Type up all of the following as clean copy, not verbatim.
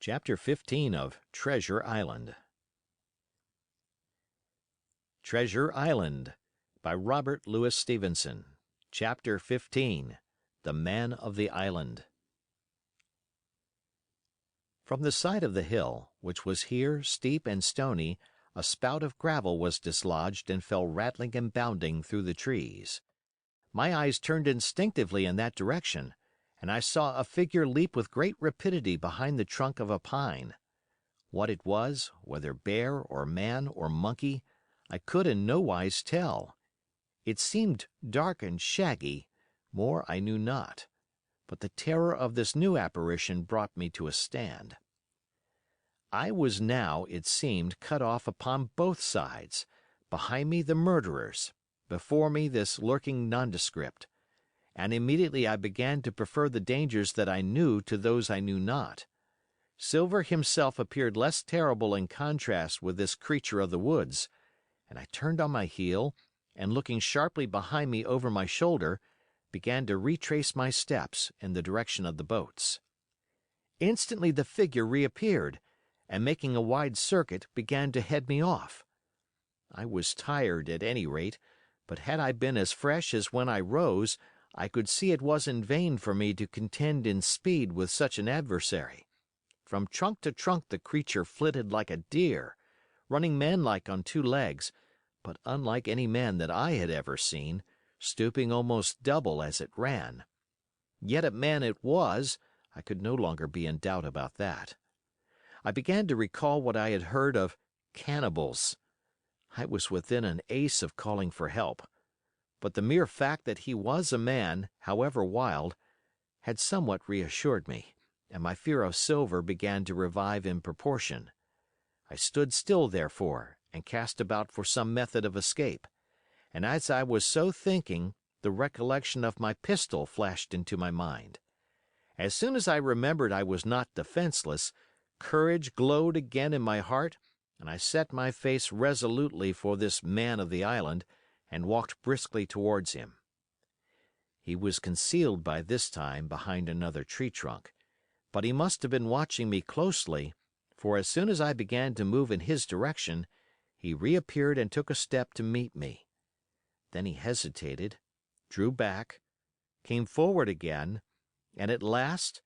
Chapter 15 of Treasure Island. Treasure Island by Robert Louis Stevenson. Chapter 15. The Man of the Island. From the side of the hill, which was here steep and stony, a spout of gravel was dislodged and fell rattling and bounding through the trees. My eyes turned instinctively in that direction, and I saw a figure leap with great rapidity behind the trunk of a pine. What it was, whether bear or man or monkey, I could in no wise tell. It seemed dark and shaggy, more I knew not, but the terror of this new apparition brought me to a stand. I was now, it seemed, cut off upon both sides, behind me the murderers, before me this lurking nondescript, and immediately I began to prefer the dangers that I knew to those I knew not. Silver himself appeared less terrible in contrast with this creature of the woods, and I turned on my heel, and looking sharply behind me over my shoulder, began to retrace my steps in the direction of the boats. Instantly the figure reappeared, and making a wide circuit, began to head me off. I was tired at any rate, but had I been as fresh as when I rose, I could see it was in vain for me to contend in speed with such an adversary. From trunk to trunk the creature flitted like a deer, running manlike on two legs, but unlike any man that I had ever seen, stooping almost double as it ran. Yet a man it was, I could no longer be in doubt about that. I began to recall what I had heard of cannibals. I was within an ace of calling for help. But the mere fact that he was a man, however wild, had somewhat reassured me, and my fear of Silver began to revive in proportion. I stood still, therefore, and cast about for some method of escape, and as I was so thinking, the recollection of my pistol flashed into my mind. As soon as I remembered I was not defenseless, courage glowed again in my heart, and I set my face resolutely for this man of the island, and walked briskly towards him. He was concealed by this time behind another tree trunk, but he must have been watching me closely, for as soon as I began to move in his direction, he reappeared and took a step to meet me. Then he hesitated, drew back, came forward again, and at last,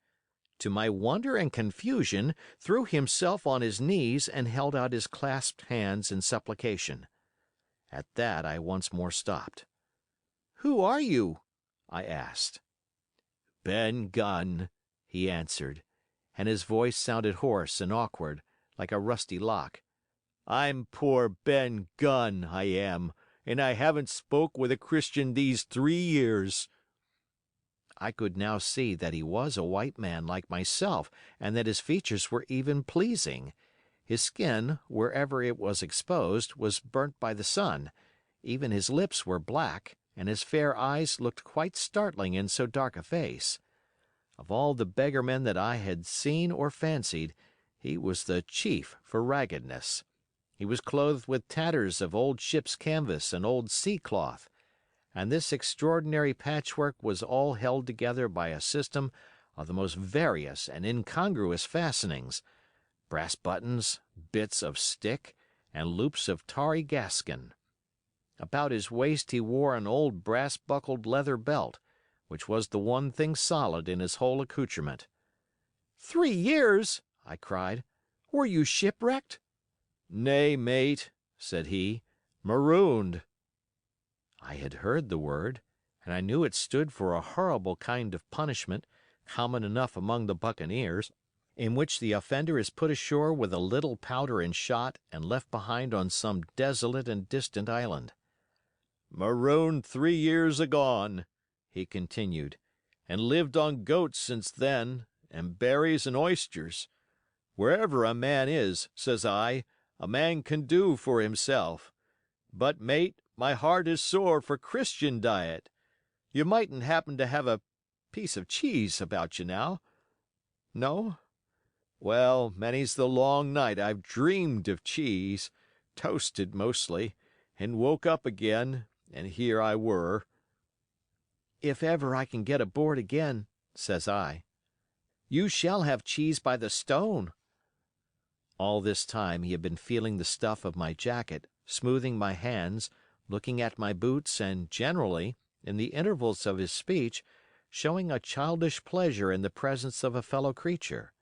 to my wonder and confusion, threw himself on his knees and held out his clasped hands in supplication. At that I once more stopped. "Who are you?" I asked. "Ben Gunn," he answered, and his voice sounded hoarse and awkward, like a rusty lock. "I'm poor Ben Gunn, I am, and I haven't spoke with a Christian these 3 years." I could now see that he was a white man like myself and that his features were even pleasing. His skin, wherever it was exposed, was burnt by the sun, even his lips were black, and his fair eyes looked quite startling in so dark a face. Of all the beggarmen that I had seen or fancied, he was the chief for raggedness. He was clothed with tatters of old ship's canvas and old sea cloth, and this extraordinary patchwork was all held together by a system of the most various and incongruous fastenings, brass buttons, bits of stick, and loops of tarry gaskin. About his waist he wore an old brass-buckled leather belt, which was the one thing solid in his whole accoutrement. "3 years!" I cried. "Were you shipwrecked?" "Nay, mate," said he, "marooned." I had heard the word, and I knew it stood for a horrible kind of punishment, common enough among the buccaneers, in which the offender is put ashore with a little powder and shot and left behind on some desolate and distant island. "Marooned 3 years agone," he continued, "and lived on goats since then, and berries and oysters. Wherever a man is, says I, a man can do for himself. But, mate, my heart is sore for Christian diet. You mightn't happen to have a piece of cheese about you now? No? Well, many's the long night I've dreamed of cheese, toasted mostly, and woke up again, and here I were." "If ever I can get aboard again," says I. "You shall have cheese by the stone. All this time he had been feeling the stuff of my jacket, smoothing my hands, looking at my boots and generally, in the intervals of his speech, showing a childish pleasure in the presence of a fellow creature.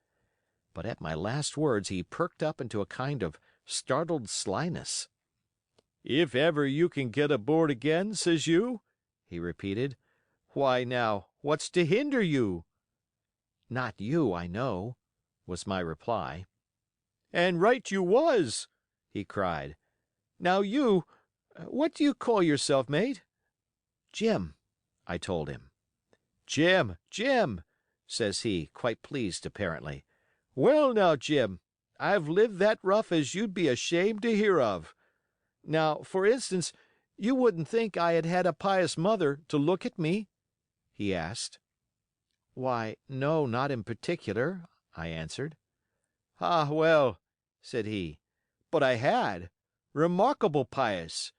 But at my last words he perked up into a kind of startled slyness. "If ever you can get aboard again, says you?" he repeated. "Why now, what's to hinder you?" "Not you, I know," was my reply. "And right you was!" he cried. "Now what do you call yourself, mate?" "Jim," I told him. "Jim, Jim!" says he, quite pleased apparently. "Well now, Jim, I've lived that rough as you'd be ashamed to hear of. Now, for instance, you wouldn't think I had had a pious mother to look at me?" he asked. "Why, no, not in particular," I answered. "Ah, well," said he, "but I had. Remarkable pious.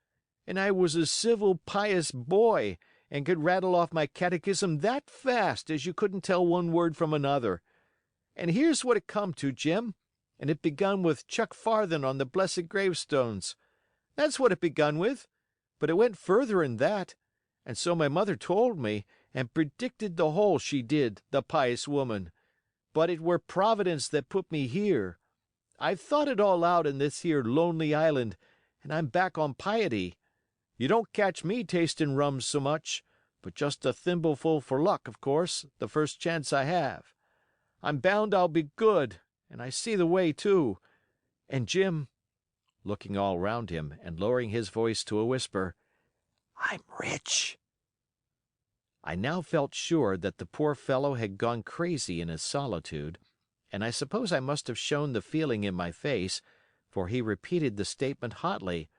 And I was a civil, pious boy, and could rattle off my catechism that fast as you couldn't tell one word from another. And here's what it come to, Jim, and it begun with chuck farthin' on the blessed gravestones. That's what it begun with, but it went further'n that, and so my mother told me, and predicted the whole, she did, the pious woman. But it were Providence that put me here. I've thought it all out in this here lonely island, and I'm back on piety. You don't catch me tastin' rum so much, but just a thimbleful for luck, of course, the first chance I have. I'm bound I'll be good, and I see the way, too. And Jim," looking all round him and lowering his voice to a whisper, "I'm rich." I now felt sure that the poor fellow had gone crazy in his solitude, and I suppose I must have shown the feeling in my face, for he repeated the statement hotly.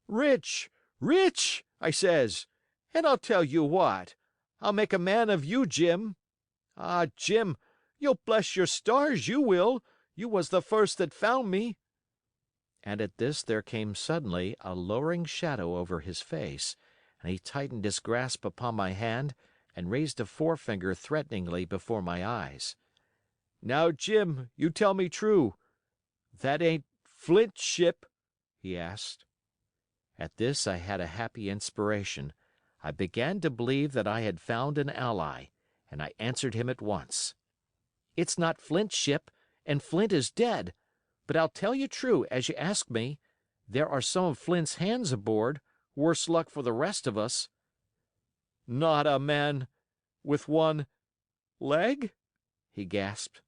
"Rich! Rich!" I says. "And I'll tell you what. I'll make a man of you, Jim. Ah, Jim, you'll bless your stars, you will. You was the first that found me." And at this there came suddenly a lowering shadow over his face, and he tightened his grasp upon my hand and raised a forefinger threateningly before my eyes. "Now, Jim, you tell me true. That ain't Flint's ship?" he asked. At this I had a happy inspiration. I began to believe that I had found an ally, and I answered him at once. "It's not Flint's ship, and Flint is dead. But I'll tell you true, as you ask me, there are some of Flint's hands aboard, worse luck for the rest of us." "Not a man with one leg?" he gasped.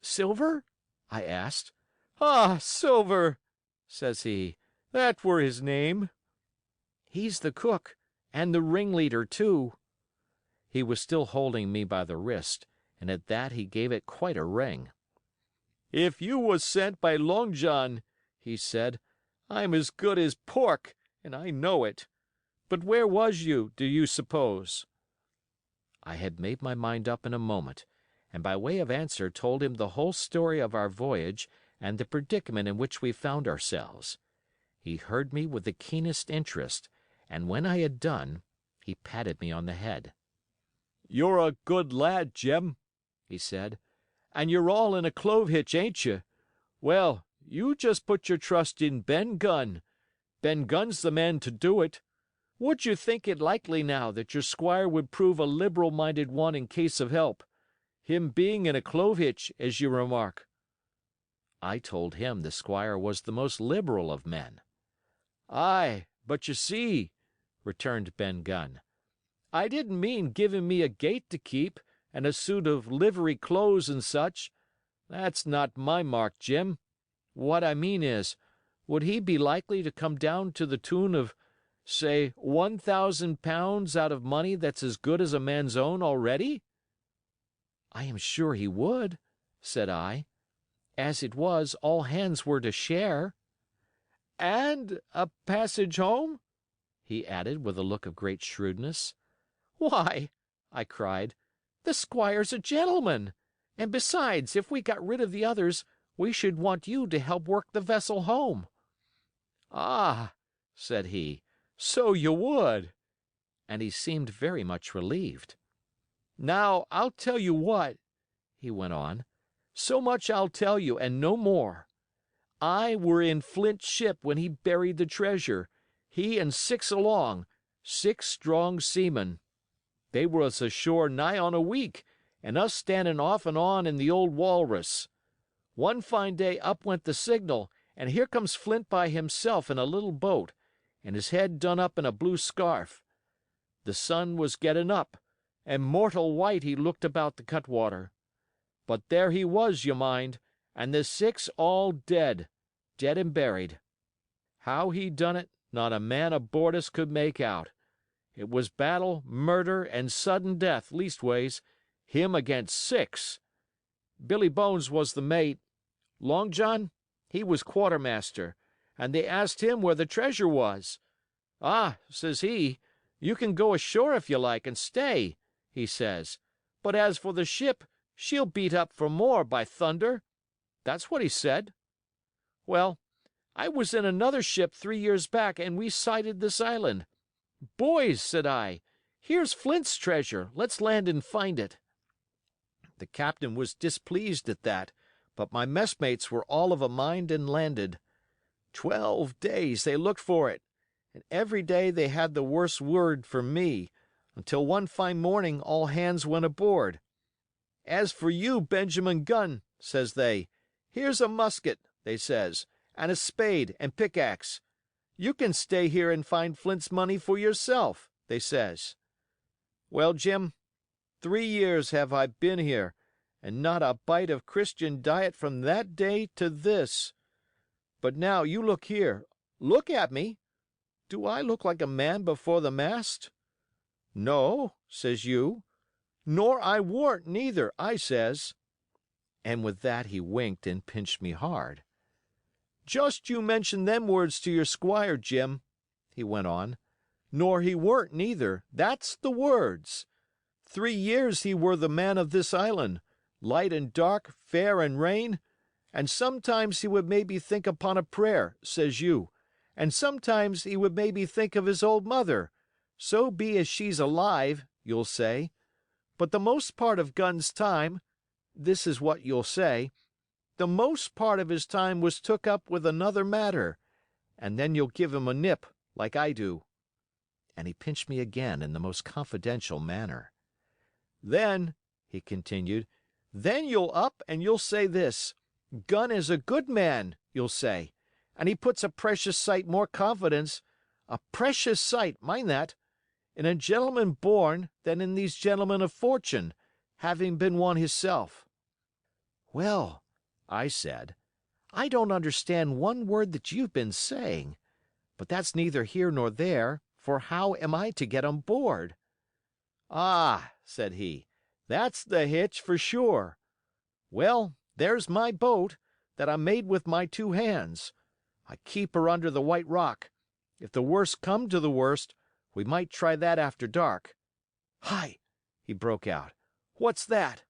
"Silver?" I asked. "Ah, Silver!" says he. "That were his name." "He's the cook, and the ringleader, too." He was still holding me by the wrist, and at that he gave it quite a wring. "If you was sent by Long John," he said, "I'm as good as pork, and I know it. But where was you, do you suppose?" I had made my mind up in a moment, and by way of answer told him the whole story of our voyage and the predicament in which we found ourselves. He heard me with the keenest interest, and when I had done, he patted me on the head. "You're a good lad, Jim," he said, "and you're all in a clove hitch, ain't you? Well, you just put your trust in Ben Gunn. Ben Gunn's the man to do it. Would you think it likely now that your squire would prove a liberal-minded one in case of help, him being in a clove hitch, as you remark?" I told him the squire was the most liberal of men. "Ay, but you see," returned Ben Gunn, "I didn't mean giving me a gate to keep, and a suit of livery clothes and such. That's not my mark, Jim. What I mean is, would he be likely to come down to the tune of, say, £1,000 out of money that's as good as a man's own already?" "I am sure he would," said I. "As it was, all hands were to share." "And a passage home?" he added with a look of great shrewdness. "Why," I cried, "the squire's a gentleman, and besides, if we got rid of the others, we should want you to help work the vessel home." "Ah," said he, "so you would." And he seemed very much relieved. "Now, I'll tell you what," he went on, "so much I'll tell you, and no more. I were in Flint's ship when he buried the treasure, he and 6 along, 6 strong seamen. They was ashore nigh on a week, and us standing off and on in the old walrus. One fine day up went the signal, and here comes Flint by himself in a little boat, and his head done up in a blue scarf. The sun was getting up, and mortal white he looked about the cutwater. But there he was, you mind, and the 6 all dead, dead and buried. How he done it, not a man aboard us could make out. It was battle, murder, and sudden death, leastways, him against 6. Billy Bones was the mate. Long John, he was quartermaster, and they asked him where the treasure was. 'Ah,' says he, 'you can go ashore if you like and stay,' he says, 'but as for the ship, she'll beat up for more, by thunder.' That's what he said. Well, I was in another ship 3 years back, and we sighted this island. 'Boys,' said I, 'here's Flint's treasure. Let's land and find it.' The captain was displeased at that, but my messmates were all of a mind and landed. 12 days they looked for it, and every day they had the worse word for me, until one fine morning all hands went aboard. 'As for you, Benjamin Gunn,' says they, 'here's a musket,' they says, 'and a spade and pickaxe. You can stay here and find Flint's money for yourself,' they says. Well, Jim, 3 years have I been here, and not a bite of Christian diet from that day to this. But now you look here, look at me. Do I look like a man before the mast? 'No,' says you. 'Nor I warn't neither,' I says. And with that he winked and pinched me hard. 'Just you mention them words to your squire, Jim,' he went on. 'Nor he weren't neither, that's the words. 3 years he were the man of this island, light and dark, fair and rain, and sometimes he would maybe think upon a prayer, says you, and sometimes he would maybe think of his old mother, so be as she's alive, you'll say. But the most part of Gunn's time, this is what you'll say, the most part of his time was took up with another matter, and then you'll give him a nip, like I do.' And he pinched me again in the most confidential manner. 'Then,' he continued, 'then you'll up and you'll say this: Gunn is a good man, you'll say, and he puts a precious sight more confidence, a precious sight, mind that, in a gentleman born than in these gentlemen of fortune, having been one hisself.' Well, I said, I don't understand one word that you've been saying, but that's neither here nor there, for how am I to get on board? 'Ah,' said he, 'that's the hitch, for sure. Well, there's my boat, that I made with my 2 hands. I keep her under the White Rock. If the worst come to the worst, we might try that after dark. Hi!' he broke out. 'What's that?'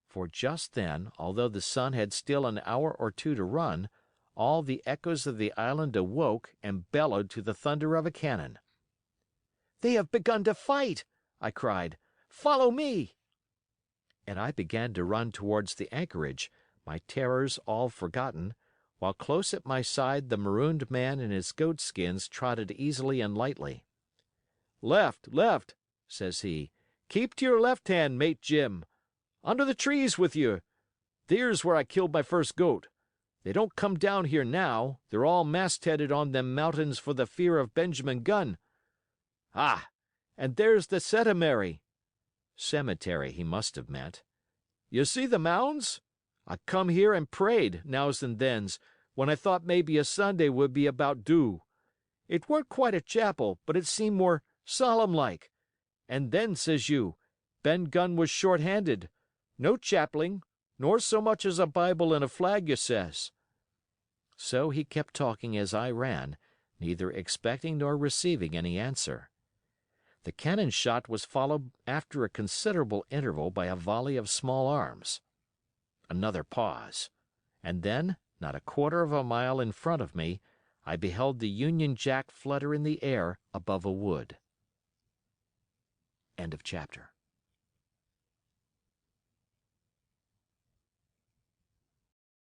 For just then, although the sun had still an hour or two to run, all the echoes of the island awoke and bellowed to the thunder of a cannon. 'They have begun to fight!' I cried. 'Follow me!' And I began to run towards the anchorage, my terrors all forgotten, while close at my side the marooned man in his goatskins trotted easily and lightly. 'Left, left,' says he. 'Keep to your left hand, Mate Jim. Under the trees with you. There's where I killed my first goat. They don't come down here now, they're all mastheaded on them mountains for the fear of Benjamin Gunn. Ah, and there's the cemetery.' Cemetery he must have meant. 'You see the mounds? I come here and prayed, nows and thens, when I thought maybe a Sunday would be about due. It weren't quite a chapel, but it seemed more solemn like. And then, says you, Ben Gunn was short-handed. No chapeling, nor so much as a Bible and a flag, you says.' So he kept talking as I ran, neither expecting nor receiving any answer. The cannon shot was followed after a considerable interval by a volley of small arms. Another pause, and then, not a quarter of a mile in front of me, I beheld the Union Jack flutter in the air above a wood. End of chapter.